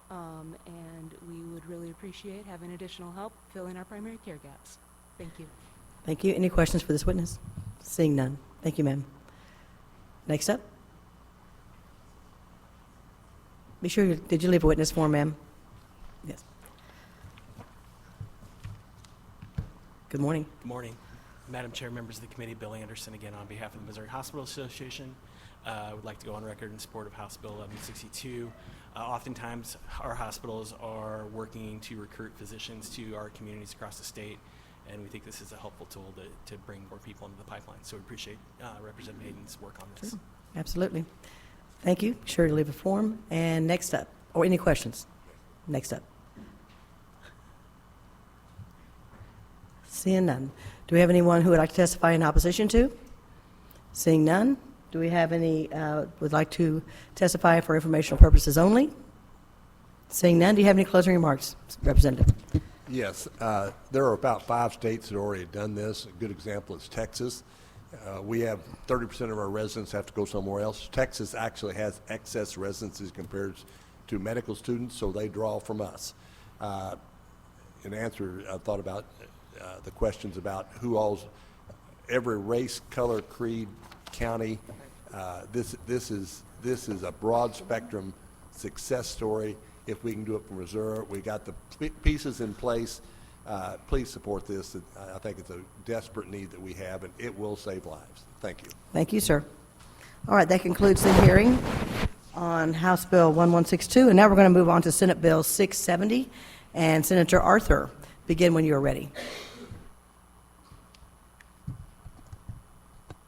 and we would really appreciate having additional help fill in our primary care gaps. Thank you. Thank you. Any questions for this witness? Seeing none. Thank you, ma'am. Next up. Be sure did you leave a witness form, ma'am? Yes. Good morning. Good morning. Madam Chair, members of the committee, Bill Anderson again on behalf of the Missouri Hospital Association. I would like to go on record in support of House Bill 1162. Oftentimes, our hospitals are working to recruit physicians to our communities across the state, and we think this is a helpful tool to bring more people into the pipeline. So we appreciate Representative Haden's work on this. Sure. Absolutely. Thank you. Be sure to leave a form. And next up, or any questions? Next up. Seeing none. Do we have anyone who would like to testify in opposition to? Seeing none. Do we have any would like to testify for informational purposes only? Seeing none. Do you have any closing remarks, Representative? Yes. There are about 5 states that already have done this. A good example is Texas. We have 30% of our residents have to go somewhere else. Texas actually has excess residencies compared to medical students, so they draw from us. In answer, I thought about the questions about who all's, every race, color, creed, county. This is a broad spectrum success story. If we can do it from Missouri, we got the pieces in place. Please support this. I think it's a desperate need that we have, and it will save lives. Thank you. Thank you, sir. All right, that concludes the hearing on House Bill 1162, and now we're going to move on to Senate Bill 670. And Senator Arthur, begin when you are ready.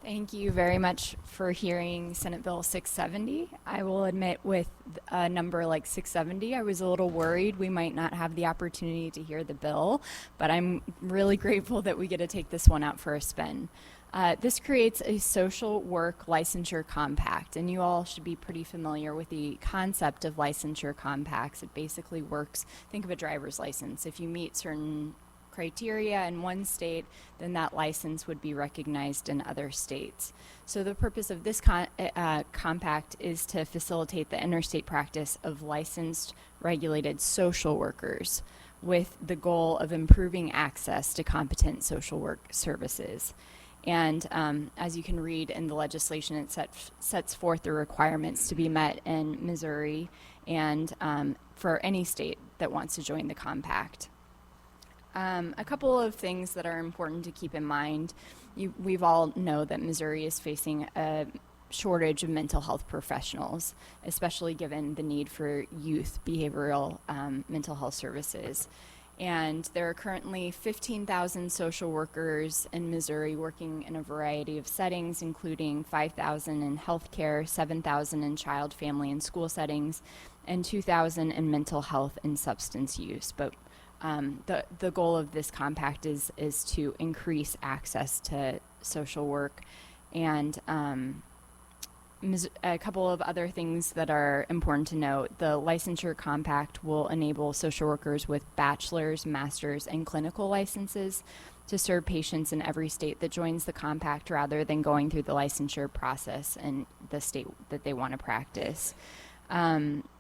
Thank you very much for hearing Senate Bill 670. I will admit with a number like 670, I was a little worried we might not have the opportunity to hear the bill, but I'm really grateful that we get to take this one out for a spin. This creates a social work licensure compact, and you all should be pretty familiar with the concept of licensure compacts. It basically works, think of a driver's license. If you meet certain criteria in one state, then that license would be recognized in other states. So the purpose of this compact is to facilitate the interstate practice of licensed, regulated social workers with the goal of improving access to competent social work services. And as you can read in the legislation, it sets forth the requirements to be met in Missouri and for any state that wants to join the compact. A couple of things that are important to keep in mind. We've all know that Missouri is facing a shortage of mental health professionals, especially given the need for youth behavioral mental health services. And there are currently 15,000 social workers in Missouri working in a variety of settings, including 5,000 in healthcare, 7,000 in child, family, and school settings, and 2,000 in mental health and substance use. But the goal of this compact is to increase access to social work. And a couple of other things that are important to note: the licensure compact will enable social workers with bachelor's, master's, and clinical licenses to serve patients in every state that joins the compact, rather than going through the licensure process in the state that they want to practice.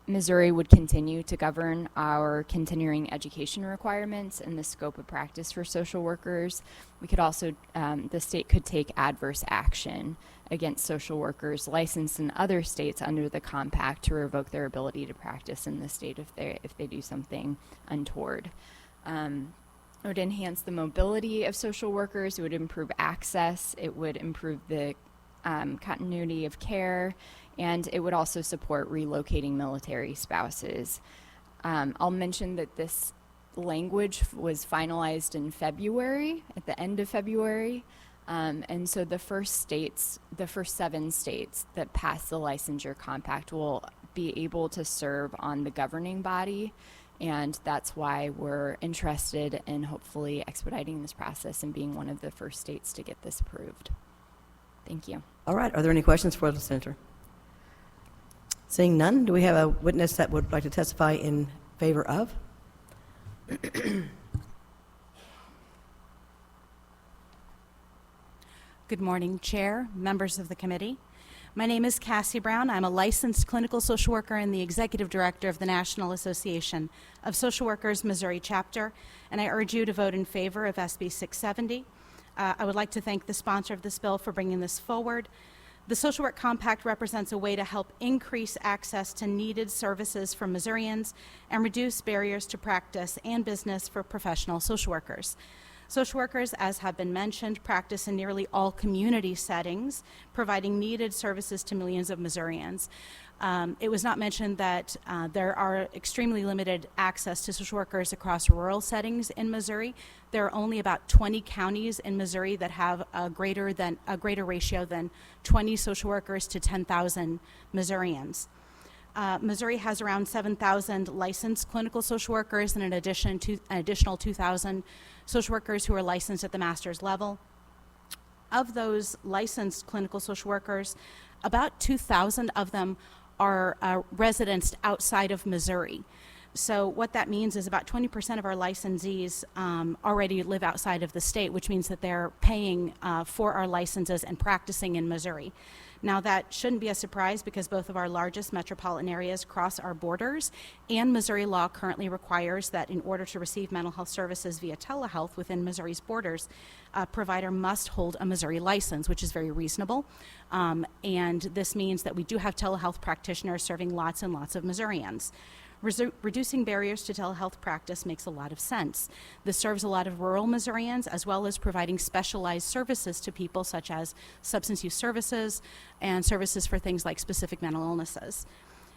Missouri would continue to govern our continuing education requirements and the scope of practice for social workers. We could also, the state could take adverse action against social workers licensed in other states under the compact to revoke their ability to practice in the state if they do something untoward. It would enhance the mobility of social workers. It would improve access. It would improve the continuity of care, and it would also support relocating military spouses. I'll mention that this language was finalized in February, at the end of February, and so the first 7 states that pass the licensure compact will be able to serve on the governing body, and that's why we're interested in hopefully expediting this process and being one of the first states to get this approved. Thank you. All right, are there any questions for the Senator? Seeing none, do we have a witness that would like to testify in favor of? Good morning, Chair, members of the committee. My name is Cassie Brown. I'm a licensed clinical social worker and the Executive Director of the National Association of Social Workers Missouri Chapter, and I urge you to vote in favor of SB670. I would like to thank the sponsor of this bill for bringing this forward. The Social Work Compact represents a way to help increase access to needed services for Missourians and reduce barriers to practice and business for professional social workers. Social workers, as have been mentioned, practice in nearly all community settings, providing needed services to millions of Missourians. It was not mentioned that there are extremely limited access to social workers across rural settings in Missouri. There are only about 20 counties in Missouri that have a greater ratio than 20 social workers to 10,000 Missourians. Missouri has around 7,000 licensed clinical social workers and an additional 2,000 social workers who are licensed at the master's level. Of those licensed clinical social workers, about 2,000 of them are residenced outside of Missouri. So what that means is about 20% of our licensees already live outside of the state, which means that they're paying for our licenses and practicing in Missouri. Now, that shouldn't be a surprise because both of our largest metropolitan areas cross our borders, and Missouri law currently requires that in order to receive mental health services via telehealth within Missouri's borders, a provider must hold a Missouri license, which is very reasonable. And this means that we do have telehealth practitioners serving lots and lots of Missourians. Reducing barriers to telehealth practice makes a lot of sense. This serves a lot of rural Missourians, as well as providing specialized services to people such as substance use services and services for things like specific mental illnesses.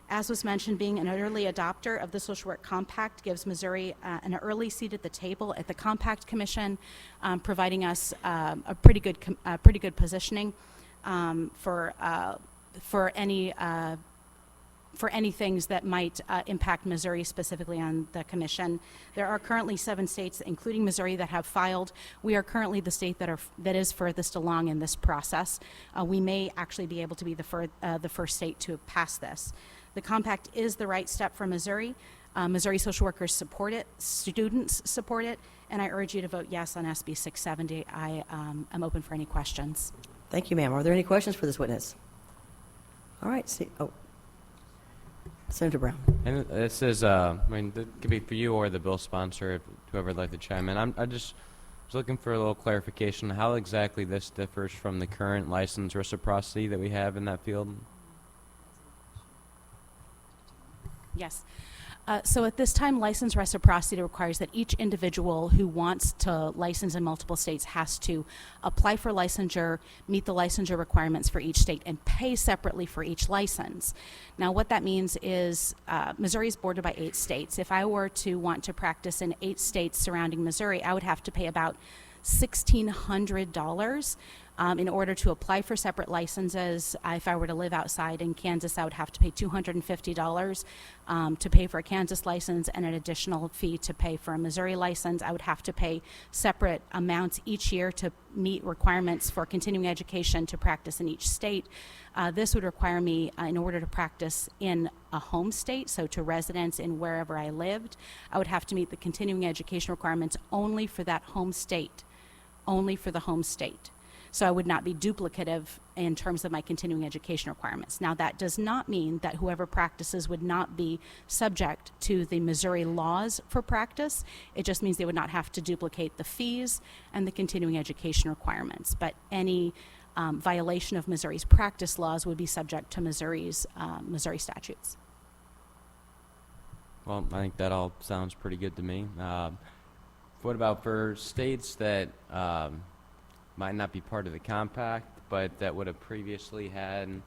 As was mentioned, being an early adopter of the Social Work Compact gives Missouri an early seat at the table at the Compact Commission, providing us a pretty good positioning for any things that might impact Missouri specifically on the commission. There are currently 7 states, including Missouri, that have filed. We are currently the state that is furthest along in this process. We may actually be able to be the first state to pass this. The compact is the right step for Missouri. Missouri social workers support it, students support it, and I urge you to vote yes on SB 670. I am open for any questions. Thank you, ma'am. Are there any questions for this witness? All right. Senator Brown. And this is, I mean, it could be for you or the bill sponsor, if whoever would like to chime in. I just was looking for a little clarification on how exactly this differs from the current license reciprocity that we have in that field. Yes. So at this time, license reciprocity requires that each individual who wants to license in multiple states has to apply for licensure, meet the licensure requirements for each state, and pay separately for each license. Now, what that means is Missouri is bordered by 8 states. If I were to want to practice in 8 states surrounding Missouri, I would have to pay about $1,600 in order to apply for separate licenses. If I were to live outside in Kansas, I would have to pay $250 to pay for a Kansas license and an additional fee to pay for a Missouri license. I would have to pay separate amounts each year to meet requirements for continuing education to practice in each state. This would require me, in order to practice in a home state, so to residence in wherever I lived, I would have to meet the continuing education requirements only for that home state, only for the home state. So I would not be duplicative in terms of my continuing education requirements. Now, that does not mean that whoever practices would not be subject to the Missouri laws for practice. It just means they would not have to duplicate the fees and the continuing education requirements. But any violation of Missouri's practice laws would be subject to Missouri's Missouri statutes. Well, I think that all sounds pretty good to me. What about for states that might not be part of the compact, but that would have previously had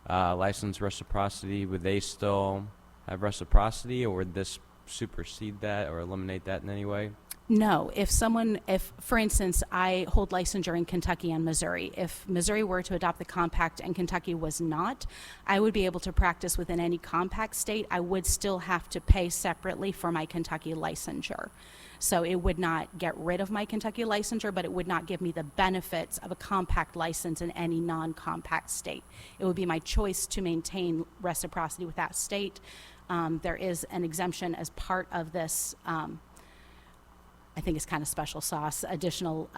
license reciprocity? Would they still have reciprocity, or would this supersede that or eliminate that in any way? No. If, for instance, I hold licensure in Kentucky and Missouri, if Missouri were to adopt the compact and Kentucky was not, I would be able to practice within any compact state. I would still have to pay separately for my Kentucky licensure. So it would not get rid of my Kentucky licensure, but it would not give me the benefits of a compact license in any non-compact state. It would be my choice to maintain reciprocity with that state. There is an exemption as part of this, I think it's kind of special sauce, additional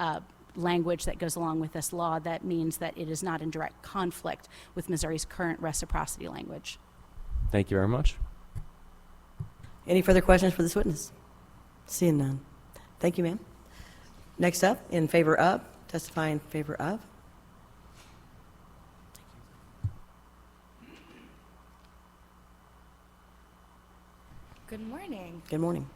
language that goes along with this law that means that it is not in direct conflict with Missouri's current reciprocity language. Thank you very much. Any further questions for this witness? Seeing none. Thank you, ma'am. Next up, in favor of, testify in favor of. Good morning. Good morning.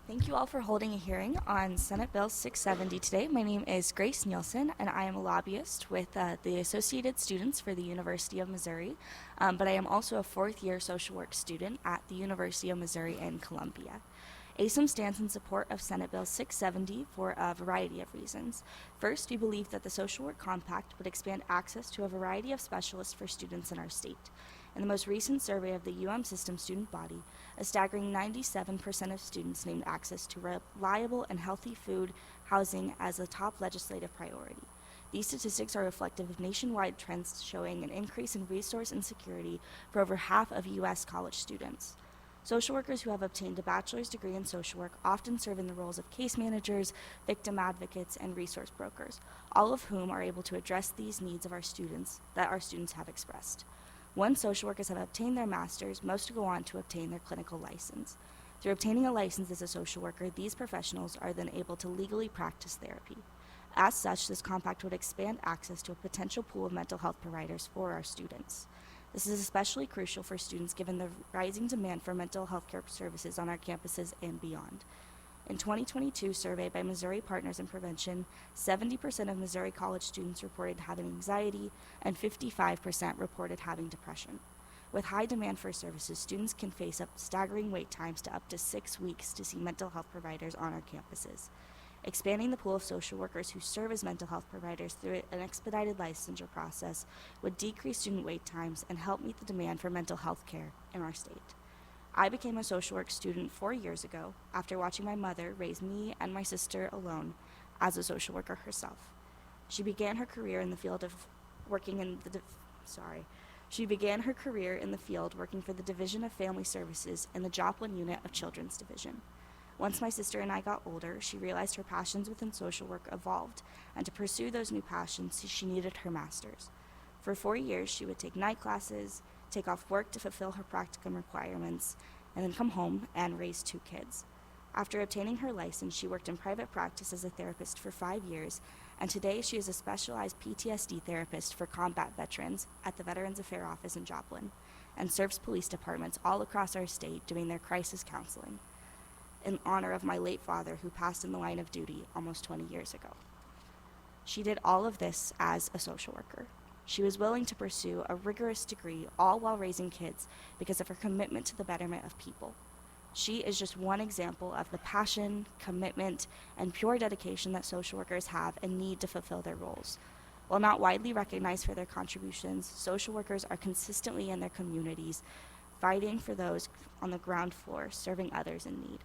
Thank you all for holding a hearing on Senate Bill 670 today. My name is Grace Nielsen, and I am a lobbyist with the Associated Students for the University of Missouri, but I am also a fourth-year social work student at the University of Missouri in Columbia. ASIM stands in support of Senate Bill 670 for a variety of reasons. First, we believe that the Social Work Compact would expand access to a variety of specialists for students in our state. In the most recent survey of the system student body, a staggering 97% of students named access to reliable and healthy food, housing as a top legislative priority. These statistics are reflective of nationwide trends showing an increase in resource insecurity for over half of U.S. college students. Social workers who have obtained a bachelor's degree in social work often serve in the roles of case managers, victim advocates, and resource brokers, all of whom are able to address these needs of our students that our students have expressed. Once social workers have obtained their master's, most go on to obtain their clinical license. Through obtaining a license as a social worker, these professionals are then able to legally practice therapy. As such, this compact would expand access to a potential pool of mental health providers for our students. This is especially crucial for students given the rising demand for mental health care services on our campuses and beyond. In 2022 survey by Missouri Partners in Prevention, 70% of Missouri college students reported having anxiety and 55% reported having depression. With high demand for services, students can face up staggering wait times to up to 6 weeks to see mental health providers on our campuses. Expanding the pool of social workers who serve as mental health providers through an expedited licensure process would decrease student wait times and help meet the demand for mental health care in our state. I became a social work student 4 years ago after watching my mother raise me and my sister alone as a social worker herself. She began her career in the field of working in the She began her career in the field working for the Division of Family Services in the Joplin unit of Children's Division. Once my sister and I got older, she realized her passions within social work evolved, and to pursue those new passions, she needed her master's. For 4 years, she would take night classes, take off work to fulfill her practicum requirements, and then come home and raise 2 kids. After obtaining her license, she worked in private practice as a therapist for 5 years, and today she is a specialized PTSD therapist for combat veterans at the Veterans Affairs Office in Joplin, and serves police departments all across our state doing their crisis counseling, in honor of my late father who passed in the line of duty almost 20 years ago. She did all of this as a social worker. She was willing to pursue a rigorous degree, all while raising kids, because of her commitment to the betterment of people. She is just one example of the passion, commitment, and pure dedication that social workers have and need to fulfill their roles. While not widely recognized for their contributions, social workers are consistently in their communities, fighting for those on the ground floor, serving others in need.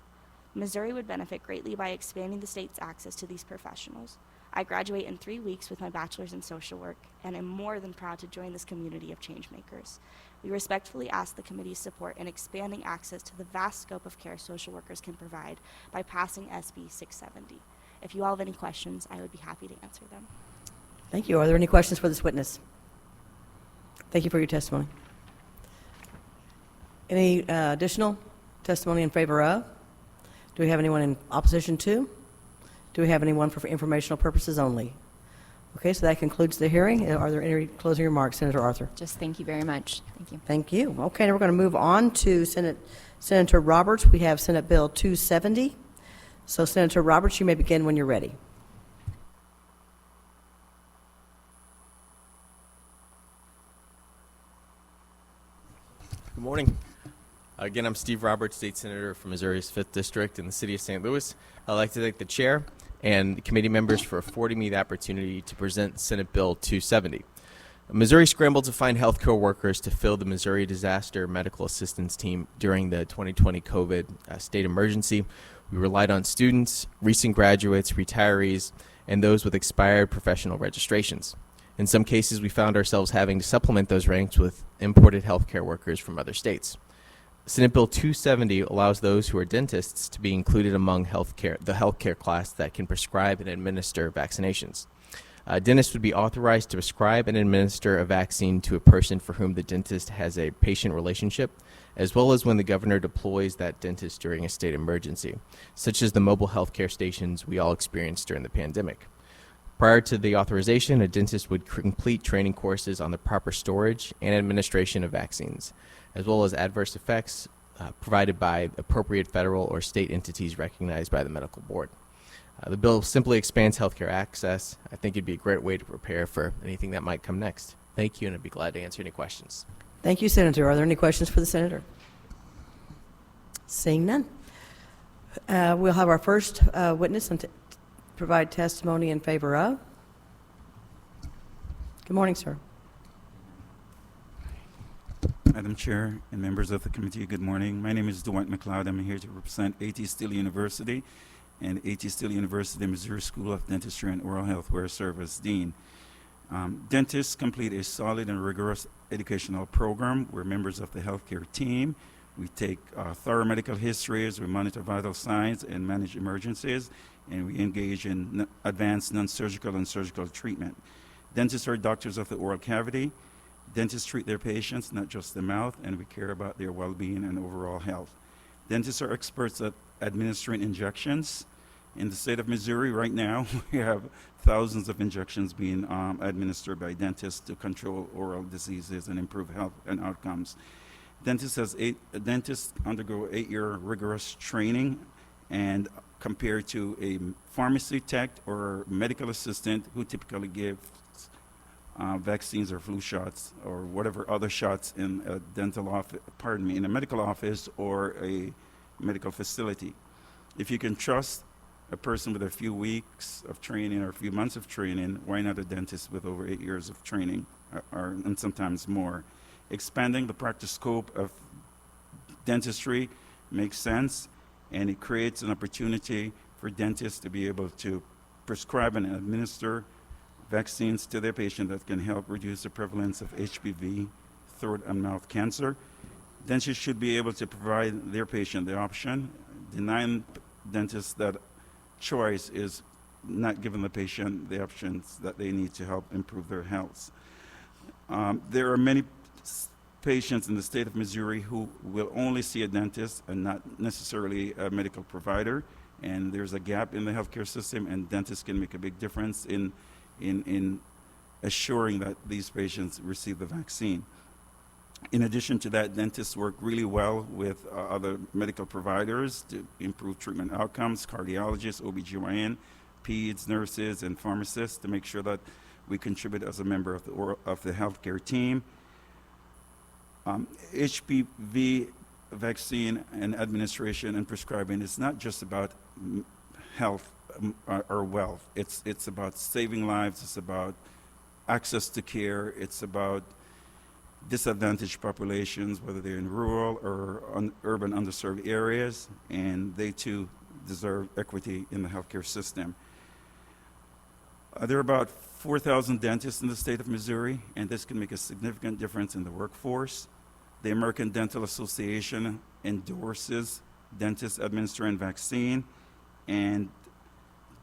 Missouri would benefit greatly by expanding the state's access to these professionals. I graduate in 3 weeks with my bachelor's in social work, and am more than proud to join this community of changemakers. We respectfully ask the committee's support in expanding access to the vast scope of care social workers can provide by passing SB670. If you all have any questions, I would be happy to answer them. Thank you. Are there any questions for this witness? Thank you for your testimony. Any additional testimony in favor of? Do we have anyone in opposition to? Do we have anyone for informational purposes only? Okay, so that concludes the hearing. Are there any closing remarks, Senator Arthur? Just thank you very much. Thank you. Thank you. Okay, now we're going to move on to Senator Roberts. We have Senate Bill 270. So, Senator Roberts, you may begin when you're ready. Good morning. Again, I'm Steve Roberts, State Senator from Missouri's 5th District in the city of St. Louis. I'd like to thank the chair and the committee members for affording me the opportunity to present Senate Bill 270. Missouri scrambled to find healthcare workers to fill the Missouri Disaster Medical Assistance Team during the 2020 COVID state emergency. We relied on students, recent graduates, retirees, and those with expired professional registrations. In some cases, we found ourselves having to supplement those ranks with imported healthcare workers from other states. Senate Bill 270 allows those who are dentists to be included among the healthcare class that can prescribe and administer vaccinations. A dentist would be authorized to prescribe and administer a vaccine to a person for whom the dentist has a patient relationship, as well as when the governor deploys that dentist during a state emergency, such as the mobile healthcare stations we all experienced during the pandemic. Prior to the authorization, a dentist would complete training courses on the proper storage and administration of vaccines, as well as adverse effects provided by appropriate federal or state entities recognized by the medical board. The bill simply expands healthcare access. I think it'd be a great way to prepare for anything that might come next. Thank you, and I'd be glad to answer any questions. Thank you, Senator. Are there any questions for the Senator? Seeing none. We'll have our first witness and provide testimony in favor of. Good morning, sir. Madam Chair and members of the committee, good morning. My name is Dwight McLeod. I'm here to represent A.T. Still University and A.T. Still University Missouri School of Dentistry and Oral Health, where I serve as Dean. Dentists complete a solid and rigorous educational program. We're members of the healthcare team. We take thorough medical histories, we monitor vital signs and manage emergencies, and we engage in advanced non-surgical and surgical treatment. Dentists are doctors of the oral cavity. Dentists treat their patients, not just the mouth, and we care about their well-being and overall health. Dentists are experts at administering injections. In the state of Missouri right now, we have thousands of injections being administered by dentists to control oral diseases and improve health and outcomes. Dentists undergo 8-year rigorous training, and compared to a pharmacy tech or medical assistant who typically gives vaccines or flu shots or whatever other shots in a dental office, in a medical office or a medical facility. If you can trust a person with a few weeks of training or a few months of training, why not a dentist with over 8 years of training and sometimes more? Expanding the practice scope of dentistry makes sense, and it creates an opportunity for dentists to be able to prescribe and administer vaccines to their patient that can help reduce the prevalence of HPV throat and mouth cancer. Dentists should be able to provide their patient the option. Denying dentists that choice is not giving the patient the options that they need to help improve their health. There are many patients in the state of Missouri who will only see a dentist and not necessarily a medical provider, and there's a gap in the healthcare system, and dentists can make a big difference in assuring that these patients receive the vaccine. In addition to that, dentists work really well with other medical providers to improve treatment outcomes, cardiologists, OBGYN, peds, nurses, and pharmacists to make sure that we contribute as a member of the healthcare team. HPV vaccine and administration and prescribing is not just about health or wealth. It's about saving lives. It's about access to care. It's about disadvantaged populations, whether they're in rural or urban underserved areas, and they too deserve equity in the healthcare system. There are about 4,000 dentists in the state of Missouri, and this can make a significant difference in the workforce. The American Dental Association endorses dentists administering vaccine, and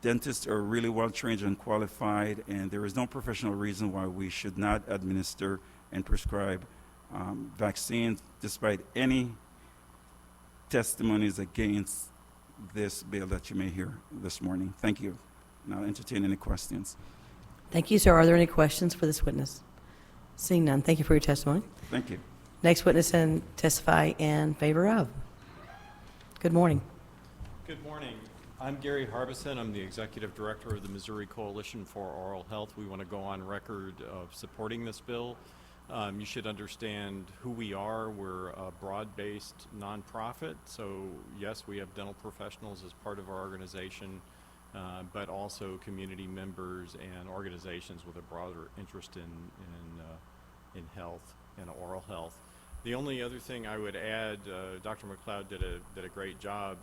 dentists are really well trained and qualified, and there is no professional reason why we should not administer and prescribe vaccines, despite any testimonies against this bill that you may hear this morning. Thank you. And I'll entertain any questions. Thank you, sir. Are there any questions for this witness? Seeing none, thank you for your testimony. Thank you. Next witness and testify in favor of. Good morning. Good morning. I'm Gary Harbison. I'm the Executive Director of the Missouri Coalition for Oral Health. We want to go on record of supporting this bill. You should understand who we are. We're a broad-based nonprofit, so yes, we have dental professionals as part of our organization, but also community members and organizations with a broader interest in health and oral health. The only other thing I would add, Dr. McLeod did a great job.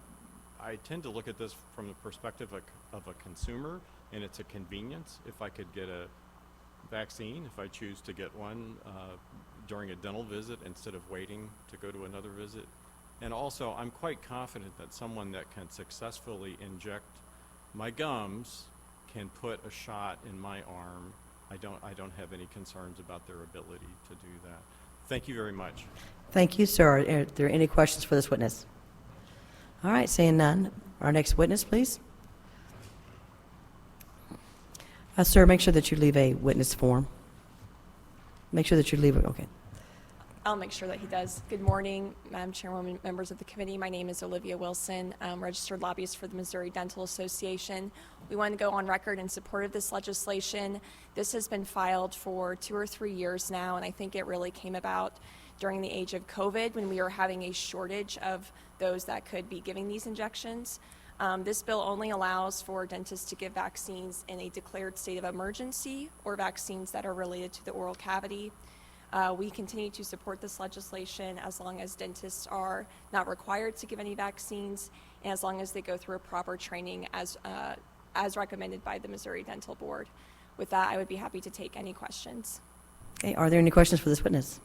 I tend to look at this from the perspective of a consumer, and it's a convenience. If I could get a vaccine, if I choose to get one during a dental visit instead of waiting to go to another visit. And also, I'm quite confident that someone that can successfully inject my gums can put a shot in my arm. I don't have any concerns about their ability to do that. Thank you very much. Thank you, sir. Are there any questions for this witness? All right, seeing none. Our next witness, please. Sir, make sure that you leave a witness form. Make sure that you leave it, okay. I'll make sure that he does. Good morning, Madam Chairwoman, members of the committee. My name is Olivia Wilson. I'm registered lobbyist for the Missouri Dental Association. We want to go on record in support of this legislation. This has been filed for 2 or 3 years now, and I think it really came about during the age of COVID when we were having a shortage of those that could be giving these injections. This bill only allows for dentists to give vaccines in a declared state of emergency or vaccines that are related to the oral cavity. We continue to support this legislation as long as dentists are not required to give any vaccines and as long as they go through a proper training as recommended by the Missouri Dental Board. With that, I would be happy to take any questions. Okay, are there any questions for this witness?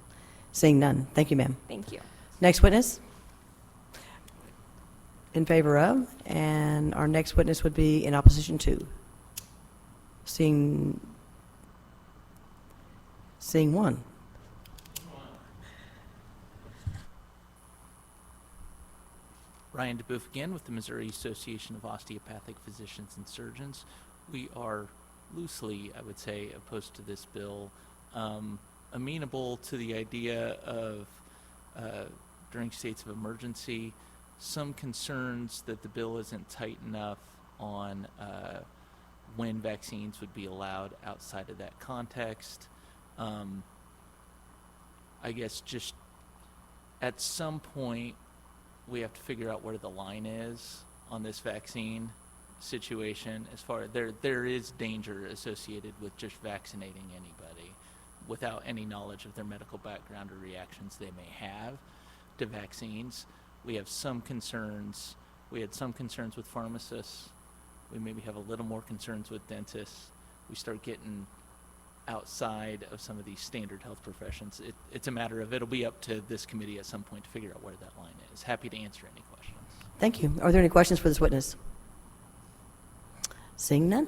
Seeing none. Thank you, ma'am. Thank you. Next witness? In favor of, and our next witness would be in opposition to. Seeing one. Ryan DeBoeuf again with the Missouri Association of Osteopathic Physicians and Surgeons. We are loosely, I would say, opposed to this bill, amenable to the idea of during states of emergency, some concerns that the bill isn't tight enough on when vaccines would be allowed outside of that context. I guess just at some point we have to figure out where the line is on this vaccine situation. As far as there is danger associated with just vaccinating anybody without any knowledge of their medical background or reactions they may have to vaccines. We have some concerns. We had some concerns with pharmacists. We maybe have a little more concerns with dentists. We start getting outside of some of these standard health professions. It's a matter of, it'll be up to this committee at some point to figure out where that line is. Happy to answer any questions. Thank you. Are there any questions for this witness? Seeing none.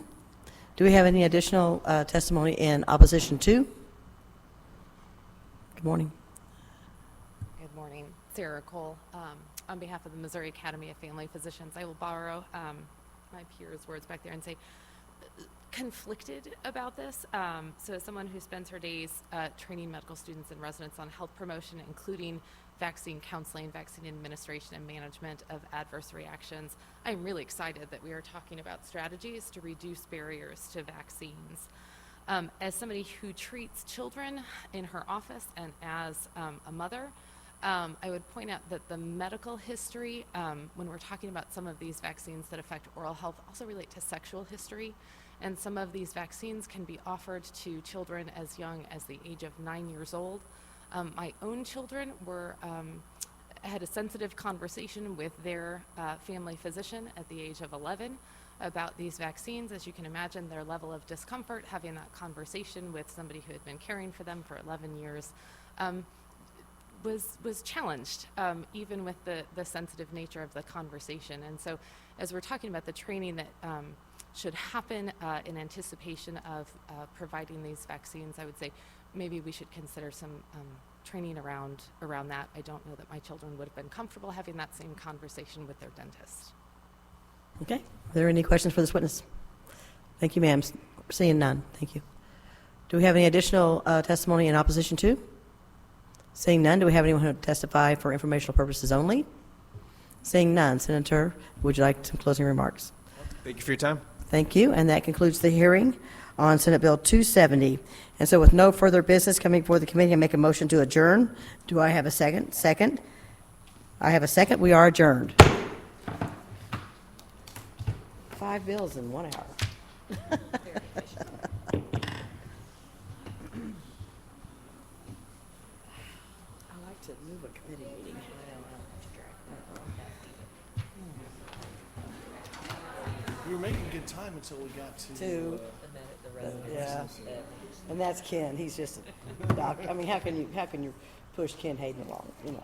Do we have any additional testimony in opposition to? Good morning. Good morning. Sarah Cole. On behalf of the Missouri Academy of Family Physicians, I will borrow my peers' words back there and say conflicted about this. So as someone who spends her days training medical students and residents on health promotion, including vaccine counseling, vaccine administration, and management of adverse reactions, I'm really excited that we are talking about strategies to reduce barriers to vaccines. As somebody who treats children in her office and as a mother, I would point out that the medical history, when we're talking about some of these vaccines that affect oral health, also relate to sexual history. And some of these vaccines can be offered to children as young as the age of 9 years old. My own children had a sensitive conversation with their family physician at the age of 11 about these vaccines. As you can imagine, their level of discomfort having that conversation with somebody who had been caring for them for 11 years was challenged, even with the sensitive nature of the conversation. And so as we're talking about the training that should happen in anticipation of providing these vaccines, I would say maybe we should consider some training around that. I don't know that my children would have been comfortable having that same conversation with their dentist. Okay. Are there any questions for this witness? Thank you, ma'am. Seeing none. Thank you. Do we have any additional testimony in opposition to? Seeing none, do we have anyone who would testify for informational purposes only? Seeing none, Senator, would you like some closing remarks? Thank you for your time. Thank you, and that concludes the hearing on Senate Bill 270. And so with no further business coming before the committee, I make a motion to adjourn. Do I have a second? Second. I have a second. We are adjourned. 5 bills in 1 hour. Move a committee meeting. We were making good time until we got to yeah, and that's Ken. He's just a doc. I mean, how can you push Ken Haden along? You know.